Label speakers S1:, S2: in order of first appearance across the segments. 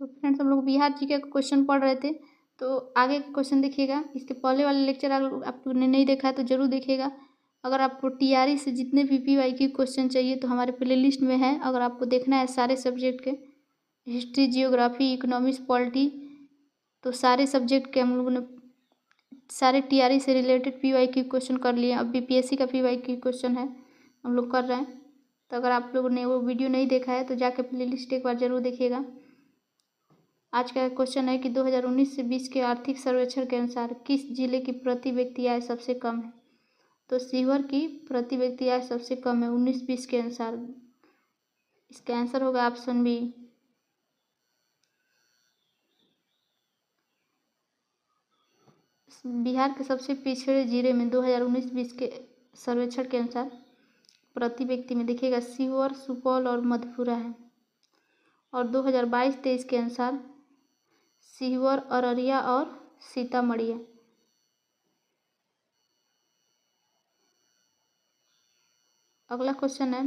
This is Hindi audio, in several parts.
S1: तो फ्रेंड्स हम लोग बिहार जीके का क्वेश्चन पढ़ रहे थे, तो आगे का क्वेश्चन देखिएगा। इसके पहले वाले लेक्चर अगर आपने नहीं देखा है तो जरूर देखिएगा। अगर आपको टीआरई से जितने भी पीवाईक्यू क्वेश्चन चाहिए तो हमारे प्लेलिस्ट में है। अगर आपको देखना है सारे सब्जेक्ट के, हिस्ट्री, जियोग्राफी, इकोनॉमिक्स, पॉलिटी, तो सारे सब्जेक्ट के हम लोगों ने सारे टीआरई से रिलेटेड पीवाईक्यू क्वेश्चन कर लिए। अब बीपीएससी का पीवाईक्यू क्वेश्चन है, हम लोग कर रहे हैं। तो अगर आप लोगों ने वो वीडियो नहीं देखा है तो जाके प्लेलिस्ट एक बार जरूर देखिएगा। आज का क्वेश्चन है कि 2019 से 20 के आर्थिक सर्वेक्षण के अनुसार किस जिले की प्रति व्यक्ति आय सबसे कम है? तो शिवहर की प्रति व्यक्ति आय सबसे कम है 19-20 के अनुसार। इसका आंसर होगा ऑप्शन बी। बिहार के सबसे पिछड़े जिले में 2019-20 के सर्वेक्षण के अनुसार प्रति व्यक्ति में देखिएगा शिवहर, सुपौल और मधेपुरा है। और 2022-23 के अनुसार शिवहर, अररिया और सीतामढ़ी है। अगला क्वेश्चन है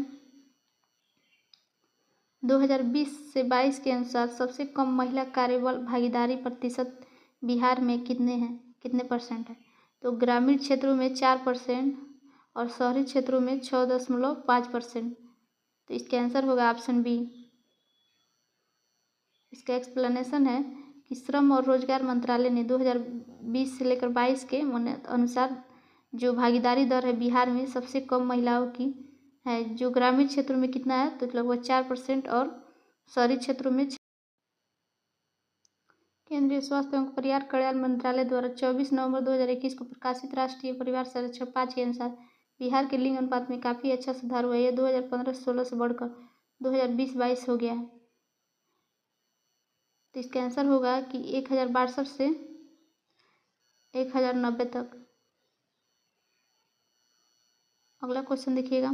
S1: 2020 से 22 के अनुसार सबसे कम महिला कार्यबल भागीदारी प्रतिशत बिहार में कितने परसेंट है? तो ग्रामीण क्षेत्रों में 4% और शहरी क्षेत्रों में 6.5%। तो इसका आंसर होगा ऑप्शन बी। इसका एक्सप्लेनेशन है कि श्रम और रोजगार मंत्रालय ने 2020 से लेकर 22 के अनुसार जो भागीदारी दर है बिहार में सबसे कम महिलाओं की है, जो ग्रामीण क्षेत्रों में कितना है तो लगभग 4% और शहरी क्षेत्रों में। केंद्रीय स्वास्थ्य एवं परिवार कल्याण मंत्रालय द्वारा 24 नवंबर 2021 को प्रकाशित राष्ट्रीय परिवार सर्वेक्षण 5 के अनुसार बिहार के लिंग अनुपात में काफ़ी अच्छा सुधार हुआ है। यह 2015-16 से बढ़कर 2020-22 हो गया है। तो इसका आंसर होगा कि 1062 से 1090 तक। अगला क्वेश्चन देखिएगा।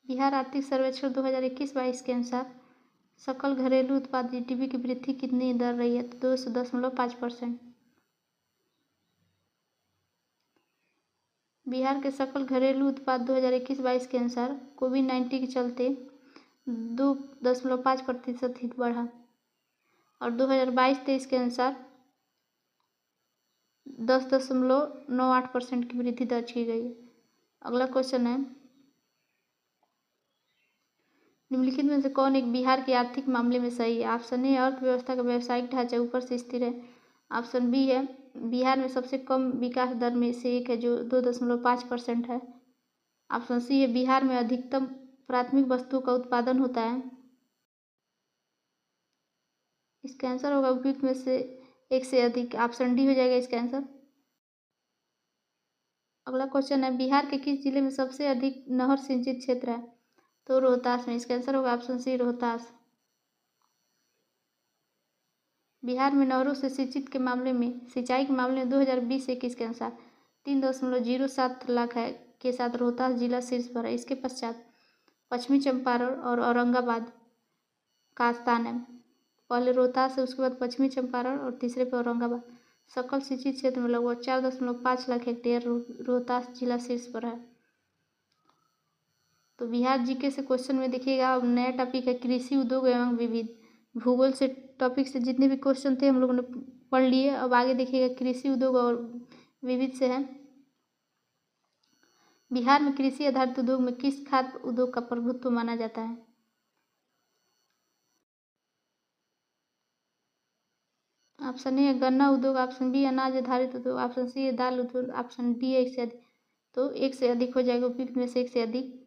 S1: बिहार आर्थिक सर्वेक्षण 2021-22 के अनुसार सकल घरेलू उत्पाद जीडीपी की वृद्धि कितनी दर रही है? तो 2.5%। बिहार के सकल घरेलू उत्पाद 2021-22 के अनुसार कोविड-19 के चलते 2.5% ही बढ़ा और 2022-23 के अनुसार 10.98% की वृद्धि दर्ज की गई है। अगला क्वेश्चन है निम्नलिखित में से कौन एक बिहार के आर्थिक मामले में सही है? ऑप्शन ए अर्थव्यवस्था का व्यावसायिक ढांचा ऊपर से स्थिर है। ऑप्शन बी है बिहार में सबसे कम विकास दर में से एक है जो 2.5% है। ऑप्शन सी है बिहार में अधिकतम प्राथमिक वस्तुओं का उत्पादन होता है। इसका आंसर होगा उपयुक्त में से एक से अधिक। ऑप्शन डी हो जाएगा इसका आंसर। अगला क्वेश्चन है बिहार के किस जिले में सबसे अधिक नहर सिंचित क्षेत्र है? तो रोहतास में। इसका आंसर होगा ऑप्शन सी रोहतास। बिहार में नहरों से सिंचाई के मामले में 2020-21 के अनुसार 3.07 लाख है के साथ रोहतास जिला शीर्ष पर है। इसके पश्चात पश्चिमी चंपारण और औरंगाबाद का स्थान है। पहले रोहतास है, उसके बाद पश्चिमी चंपारण और तीसरे पर औरंगाबाद। सकल सिंचित क्षेत्र में लगभग 4.5 लाख हेक्टेयर रोहतास जिला शीर्ष पर है। तो बिहार जीके से क्वेश्चन में देखिएगा अब नया टॉपिक है कृषि उद्योग एवं विविध। भूगोल से टॉपिक से जितने भी क्वेश्चन थे हम लोगों ने पढ़ लिए। अब आगे देखिएगा कृषि उद्योग और विविध से है। बिहार में कृषि आधारित उद्योग में किस खाद्य उद्योग का प्रभुत्व माना जाता है? ऑप्शन ए गन्ना उद्योग, ऑप्शन बी अनाज आधारित उद्योग, ऑप्शन सी दाल उद्योग, ऑप्शन डी एक से अधिक। तो एक से अधिक हो जाएगा, उपयुक्त में से एक से अधिक।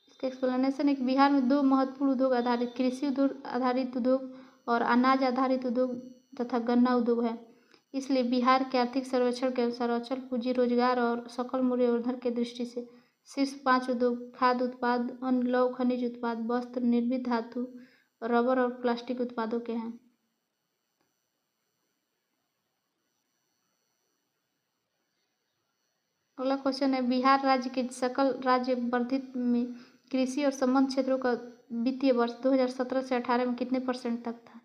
S1: इसका एक्सप्लेनेशन है कि बिहार में दो महत्वपूर्ण उद्योग आधारित कृषि उद्योग आधारित उद्योग और अनाज आधारित उद्योग तथा गन्ना उद्योग है। इसलिए बिहार के आर्थिक सर्वेक्षण के अनुसार अचल पूंजी, रोजगार और सकल मूल्यवर्धन की दृष्टि से शीर्ष 5 उद्योग खाद्य उत्पाद, अन्न, लौह खनिज उत्पाद, वस्त्र, निर्मित धातु, रबर और प्लास्टिक उत्पादों के हैं। अगला क्वेश्चन है बिहार राज्य के सकल राज्य वर्धित में कृषि और संबद्ध क्षेत्रों का वित्तीय वर्ष 2017 से 18 में कितने % तक था?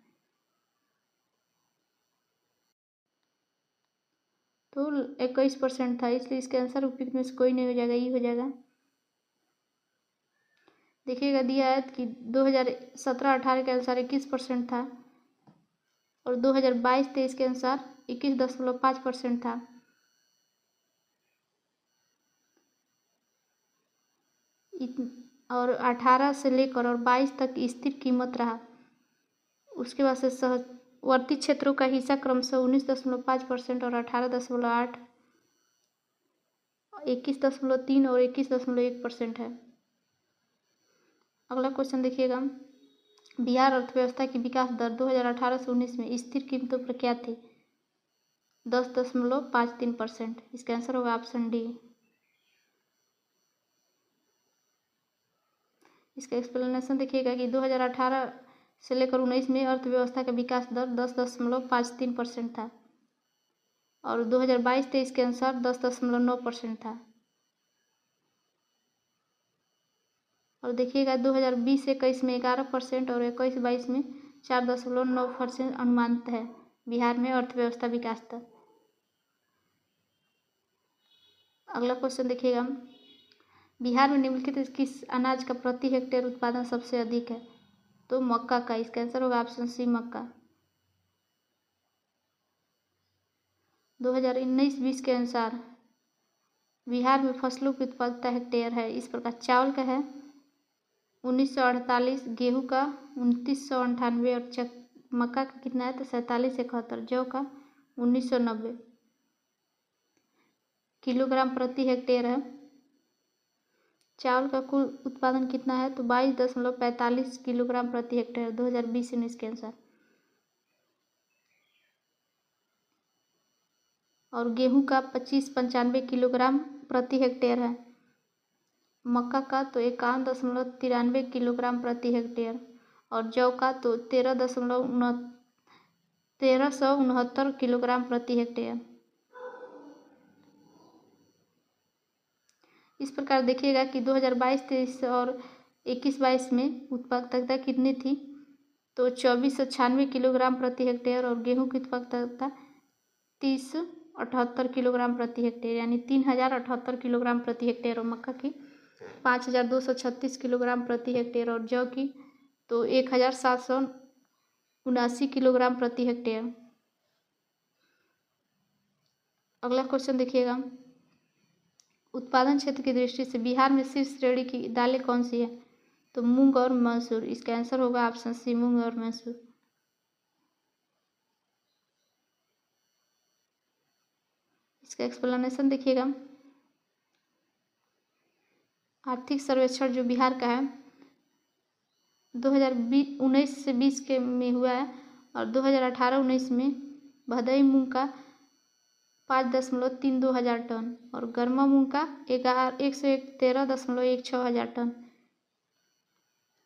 S1: तो 21% था। इसलिए इसके आंसर उपयुक्त में से कोई नहीं हो जाएगा, ई हो जाएगा। देखिएगा दिया है कि 2017-18 के अनुसार 21% था और 2022-23 के अनुसार 21.5% था। और 18 से लेकर और 22 तक स्थिर कीमत रहा। उसके बाद से सहवर्ती क्षेत्रों का हिस्सा क्रमशः 19.5% और 18.8, 21.3 और 21.1% है। अगला क्वेश्चन देखिएगा, बिहार अर्थव्यवस्था की विकास दर 2018 से 19 में स्थिर कीमतों पर क्या थी? 10.53%। इसका आंसर होगा ऑप्शन डी। इसका एक्सप्लेनेशन देखिएगा कि 2018 से लेकर 19 में अर्थव्यवस्था का विकास दर 10.53% था और 2022-23 के अनुसार 10.9% था। और देखिएगा 2020-21 में 11% और 21-22 में 4.9% अनुमानित है बिहार में अर्थव्यवस्था विकास दर। अगला क्वेश्चन देखिएगा, बिहार में निम्नलिखित किस अनाज का प्रति हेक्टेयर उत्पादन सबसे अधिक है? तो मक्का का। इसका आंसर होगा ऑप्शन सी, मक्का। 2019-20 के अनुसार बिहार में फसलों की उत्पादकता हेक्टेयर है इस प्रकार, चावल का है 1948, गेहूं का 2998 और मक्का का कितना है तो 4771, जौ का 1990 किलोग्राम प्रति हेक्टेयर है। चावल का कुल उत्पादन कितना है तो 22.45 किलोग्राम प्रति हेक्टेयर 2020-19 के अनुसार। और गेहूं का 2595 किलोग्राम प्रति हेक्टेयर है। मक्का का तो 51.93 किलोग्राम प्रति हेक्टेयर और जौ का तो 1369 किलोग्राम प्रति हेक्टेयर। इस प्रकार देखिएगा कि 2022-23 और 21-22 में उत्पादकता कितनी थी तो 2496 किलोग्राम प्रति हेक्टेयर और गेहूं की उत्पादकता 3078 किलोग्राम प्रति हेक्टेयर यानी 3078 किलोग्राम प्रति हेक्टेयर और मक्का की 5236 किलोग्राम प्रति हेक्टेयर और जौ की तो 1779 किलोग्राम प्रति हेक्टेयर। अगला क्वेश्चन देखिएगा, उत्पादन क्षेत्र की दृष्टि से बिहार में शीर्ष श्रेणी की दालें कौन सी है तो मूंग और मसूर। इसका आंसर होगा ऑप्शन सी, मूंग और मसूर। इसका एक्सप्लेनेशन देखिएगा, आर्थिक सर्वेक्षण जो बिहार का है 2019 से 20 के में हुआ है और 2018-19 में भदई मूंग का 5.32 हजार टन और गर्मा मूंग का 113.16 हजार टन।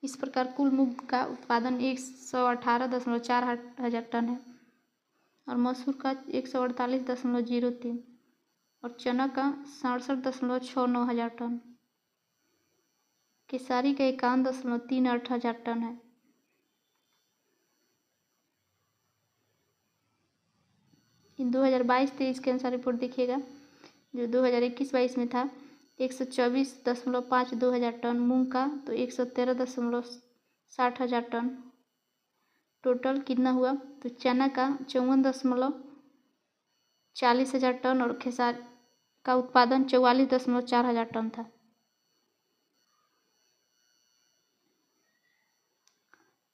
S1: इस प्रकार कुल मूंग का उत्पादन 118.4 हजार टन है और मसूर का 148.03 और चना का 67.69 हजार टन। केसारी का 51.38 हजार टन है। इन 2022-23 के अनुसार रिपोर्ट देखिएगा जो 2021-22 में था 124.52 हजार टन मूंग का तो 113.60 हजार टन। टोटल कितना हुआ तो चना का 54.40 हजार टन और खेसारी का उत्पादन 44.4 हजार टन था।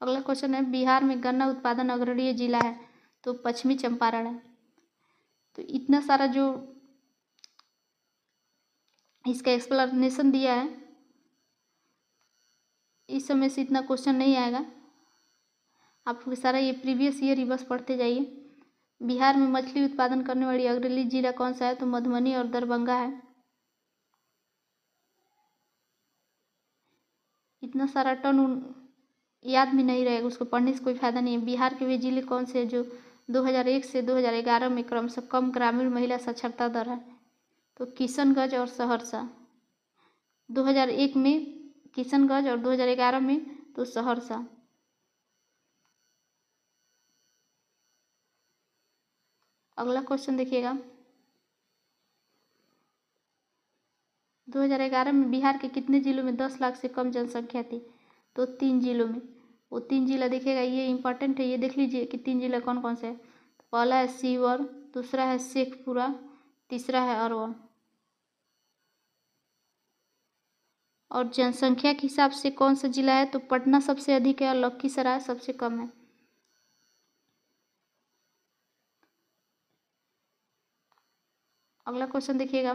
S1: अगला क्वेश्चन है, बिहार में गन्ना उत्पादन अग्रणीय जिला है तो पश्चिमी चंपारण है। तो इतना सारा जो इसका एक्सप्लेनेशन दिया है इस समय से इतना क्वेश्चन नहीं आएगा, आप सारा ये प्रीवियस ईयर ही बस पढ़ते जाइए। बिहार में मछली उत्पादन करने वाली अग्रणी जिला कौन सा है तो मधुबनी और दरभंगा है। इतना सारा टन याद भी नहीं रहेगा, उसको पढ़ने से कोई फायदा नहीं है। बिहार के वे जिले कौन से हैं जो 2001 से 2011 में क्रमशः कम ग्रामीण महिला साक्षरता दर है तो किशनगंज और सहरसा। 2001 में किशनगंज और 2011 में तो सहरसा। अगला क्वेश्चन देखिएगा, 2011 में बिहार के कितने जिलों में 10 लाख से कम जनसंख्या थी? तो 3 जिलों में। वो 3 जिला देखिएगा, ये इंपॉर्टेंट है, ये देख लीजिए कि 3 जिला कौन कौन से है। पहला है सीवर, दूसरा है शेखपुरा, तीसरा है अरवल। और जनसंख्या के हिसाब से कौन सा जिला है? तो पटना सबसे अधिक है और लखीसराय सबसे कम है। अगला क्वेश्चन देखिएगा,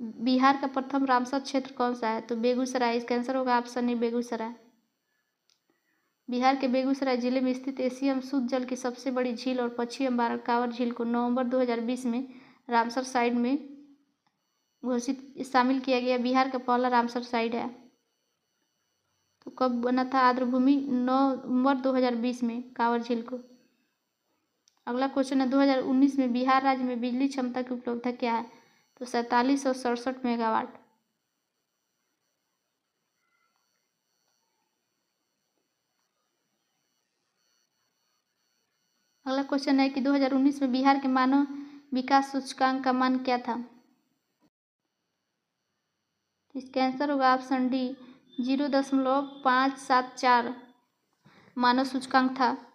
S1: बिहार का प्रथम रामसर क्षेत्र कौन सा है? तो बेगूसराय। इसका आंसर होगा ऑप्शन ए बेगूसराय। बिहार के बेगूसराय जिले में स्थित एशियन शुद्ध जल की सबसे बड़ी झील और पश्चिमी अम्बारा कांवर झील को नवंबर 2020 में रामसर साइट में घोषित शामिल किया गया। बिहार का पहला रामसर साइट है। तो कब बना था? आर्द्रभूमि नवंबर 2020 में कांवर झील को। अगला क्वेश्चन है, 2019 में बिहार राज्य में बिजली क्षमता की उपलब्धता क्या है? तो 4767 मेगावाट। अगला क्वेश्चन है कि 2019 में बिहार के मानव विकास सूचकांक का मान क्या था? इसका आंसर होगा ऑप्शन डी 0.574 मानव सूचकांक था।